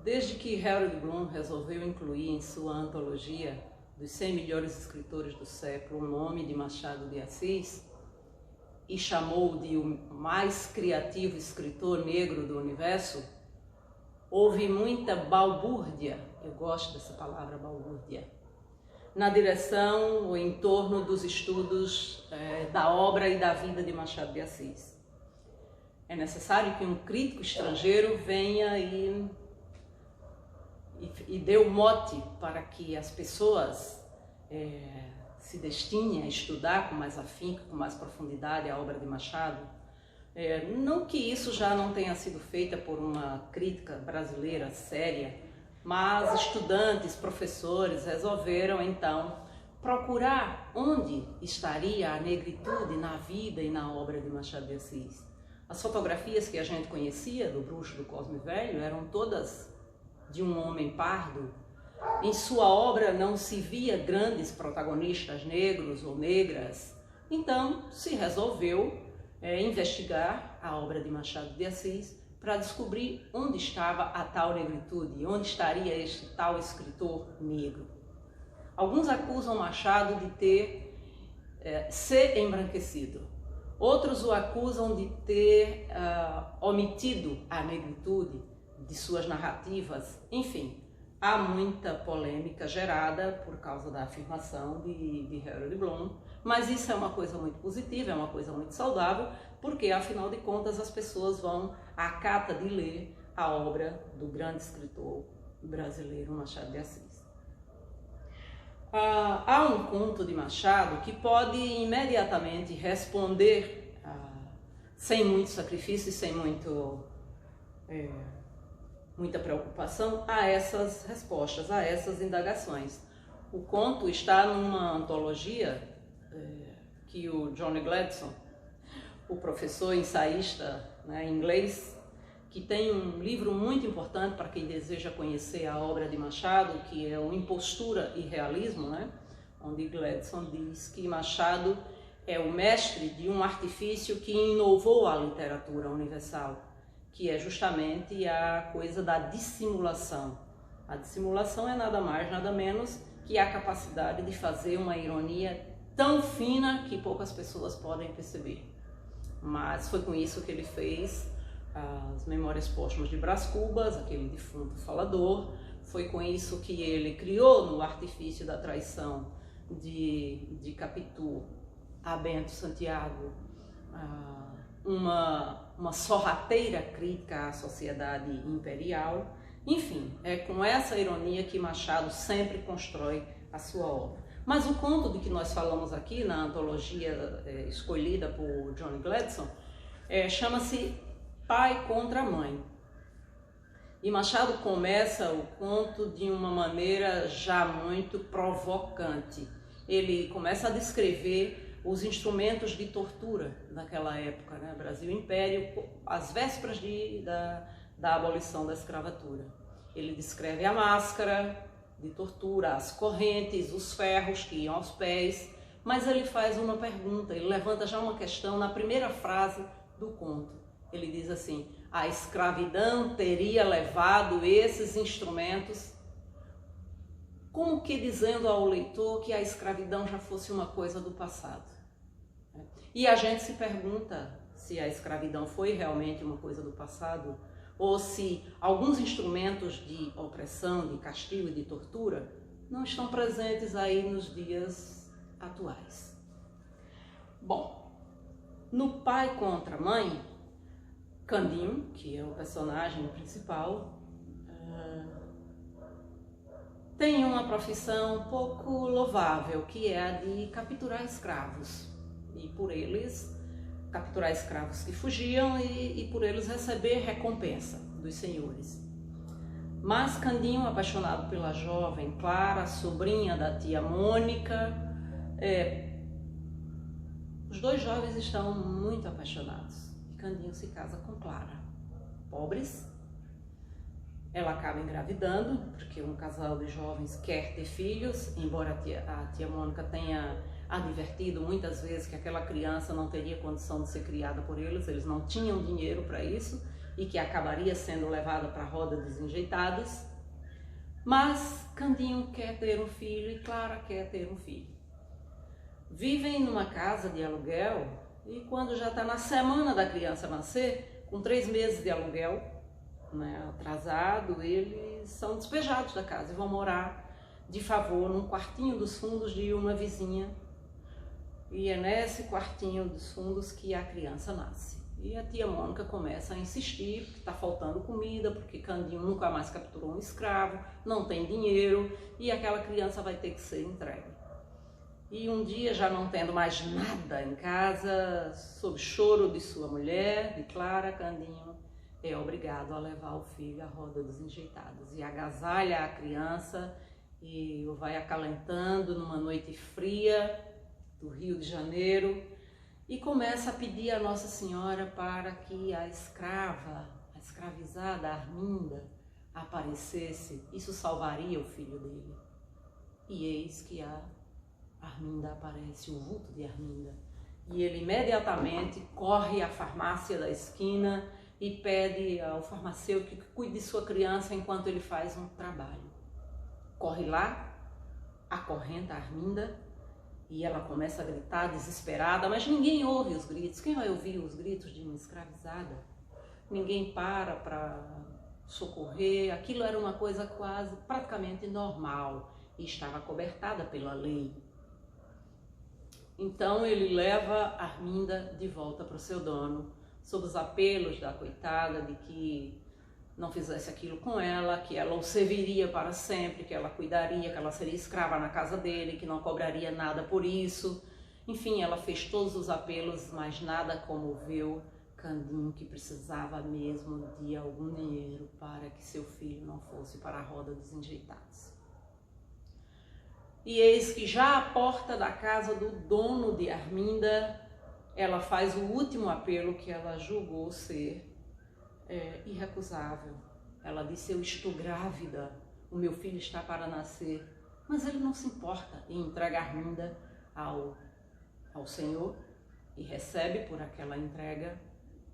Desde que Harold Bloom resolveu incluir em sua antologia dos 100 melhores escritores do século o nome de Machado de Assis e chamou de o mais criativo escritor negro do universo, houve muita balbúrdia, eu gosto dessa palavra balbúrdia, na direção ou em torno dos estudos da obra e da vida de Machado de Assis. É necessário que um crítico estrangeiro venha e dê o mote para que as pessoas se destinem a estudar com mais afinco, com mais profundidade a obra de Machado. Não que isso já não tenha sido feita por uma crítica brasileira séria, mas estudantes, professores resolveram então procurar onde estaria a negritude na vida e na obra de Machado de Assis. As fotografias que a gente conhecia do Bruxo do Cosme Velho eram todas de um homem pardo. Em sua obra não se via grandes protagonistas negros ou negras, então se resolveu investigar a obra de Machado de Assis para descobrir onde estava a tal negritude, onde estaria este tal escritor negro. Alguns acusam Machado de ter se embranquecido, outros o acusam de ter omitido a negritude de suas narrativas. Enfim, há muita polêmica gerada por causa da afirmação de Harold Bloom, mas isso é uma coisa muito positiva, é uma coisa muito saudável, porque afinal de contas as pessoas vão à cata de ler a obra do grande escritor brasileiro Machado de Assis. Há um conto de Machado que pode imediatamente responder, sem muito sacrifício e sem muita preocupação, a essas respostas, a essas indagações. O conto está numa antologia que o Johnny Gladstone, o professor ensaísta inglês, que tem um livro muito importante para quem deseja conhecer a obra de Machado, que é o Impostura e Realismo, onde Gladstone diz que Machado é o mestre de um artifício que inovou a literatura universal, que é justamente a coisa da dissimulação. A dissimulação é nada mais, nada menos que a capacidade de fazer uma ironia tão fina que poucas pessoas podem perceber. Mas foi com isso que ele fez as Memórias Póstumas de Brás Cubas, aquele defunto falador. Foi com isso que ele criou no artifício da traição de Capitu a Bento Santiago uma sorrateira crítica à sociedade imperial. Enfim, é com essa ironia que Machado sempre constrói a sua obra. Mas o conto de que nós falamos aqui, na antologia escolhida por Johnny Gladstone, chama-se Pai contra Mãe. E Machado começa o conto de uma maneira já muito provocante. Ele começa a descrever os instrumentos de tortura daquela época, Brasil Império, às vésperas da abolição da escravatura. Ele descreve a máscara de tortura, as correntes, os ferros que iam aos pés, mas ele faz uma pergunta, ele levanta já uma questão na primeira frase do conto. Ele diz assim: a escravidão teria levado esses instrumentos, como que dizendo ao leitor que a escravidão já fosse uma coisa do passado. E a gente se pergunta se a escravidão foi realmente uma coisa do passado, ou se alguns instrumentos de opressão, de castigo e de tortura não estão presentes aí nos dias atuais. Bom, no Pai contra Mãe, Candinho, que é o personagem principal, tem uma profissão um pouco louvável, que é a de capturar escravos. E por eles capturar escravos que fugiam e por eles receber recompensa dos senhores. Mas Candinho, apaixonado pela jovem Clara, sobrinha da tia Mônica, os dois jovens estão muito apaixonados. E Candinho se casa com Clara. Pobres, ela acaba engravidando, porque um casal de jovens quer ter filhos, embora a tia Mônica tenha advertido muitas vezes que aquela criança não teria condição de ser criada por eles não tinham dinheiro para isso, e que acabaria sendo levada para a roda dos enjeitados. Mas Candinho quer ter um filho e Clara quer ter um filho. Vivem numa casa de aluguel e quando já está na semana da criança nascer, com 3 meses de aluguel, né, atrasado, eles são despejados da casa e vão morar de favor num quartinho dos fundos de uma vizinha. E é nesse quartinho dos fundos que a criança nasce. E a tia Mônica começa a insistir que está faltando comida, porque Candinho nunca mais capturou um escravo, não tem dinheiro e aquela criança vai ter que ser entregue. E um dia, já não tendo mais nada em casa, sob choro de sua mulher, de Clara, Candinho é obrigado a levar o filho à roda dos enjeitados e agasalha a criança e o vai acalentando numa noite fria do Rio de Janeiro e começa a pedir a Nossa Senhora para que a escravizada Arminda aparecesse. Isso salvaria o filho dele. E eis que a Arminda aparece, o vulto de Arminda. E ele imediatamente corre à farmácia da esquina e pede ao farmacêutico que cuide de sua criança enquanto ele faz um trabalho. Corre lá, acorrenta a Arminda e ela começa a gritar desesperada, mas ninguém ouve os gritos. Quem vai ouvir os gritos de uma escravizada? Ninguém para socorrer. Aquilo era uma coisa quase, praticamente normal e estava cobertada pela lei. Então ele leva Arminda de volta para o seu dono, sob os apelos da coitada de que não fizesse aquilo com ela, que ela o serviria para sempre, que ela cuidaria, que ela seria escrava na casa dele, que não cobraria nada por isso. Enfim, ela fez todos os apelos, mas nada comoveu Candinho, que precisava mesmo de algum dinheiro para que seu filho não fosse para a roda dos enjeitados. E eis que já à porta da casa do dono de Arminda, ela faz o último apelo que ela julgou ser irrecusável. Ela disse: eu estou grávida, o meu filho está para nascer. Mas ele não se importa e entrega Arminda ao Senhor e recebe por aquela entrega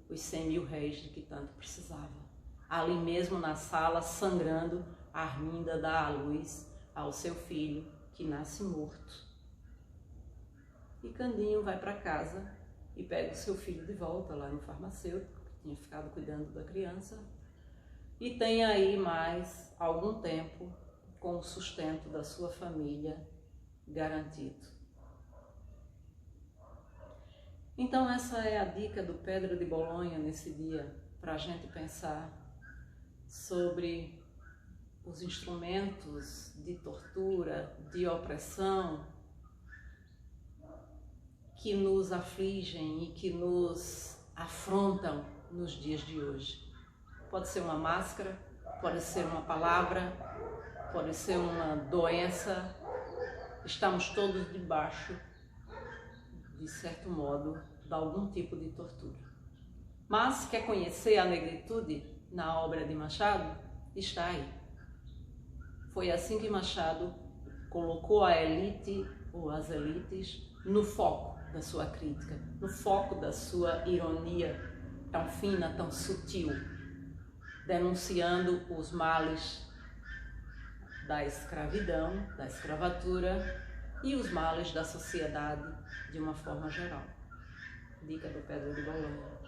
os 100.000 réis de que tanto precisava. Ali mesmo na sala, sangrando, Arminda dá à luz ao seu filho, que nasce morto. E Candinho vai para casa e pega o seu filho de volta lá no farmacêutico, que tinha ficado cuidando da criança, e tem aí mais algum tempo com o sustento da sua família garantido. Então essa é a dica do Pedro de Bolonha nesse dia, para a gente pensar sobre os instrumentos de tortura, de opressão que nos afligem e que nos afrontam nos dias de hoje. Pode ser uma máscara, pode ser uma palavra, pode ser uma doença. Estamos todos debaixo, de certo modo, de algum tipo de tortura. Mas quer conhecer a negritude na obra de Machado? Está aí. Foi assim que Machado colocou a elite ou as elites no foco da sua crítica, no foco da sua ironia tão fina, tão sutil, denunciando os males da escravidão, da escravatura e os males da sociedade de uma forma geral. Dica do Pedro de Bolonha.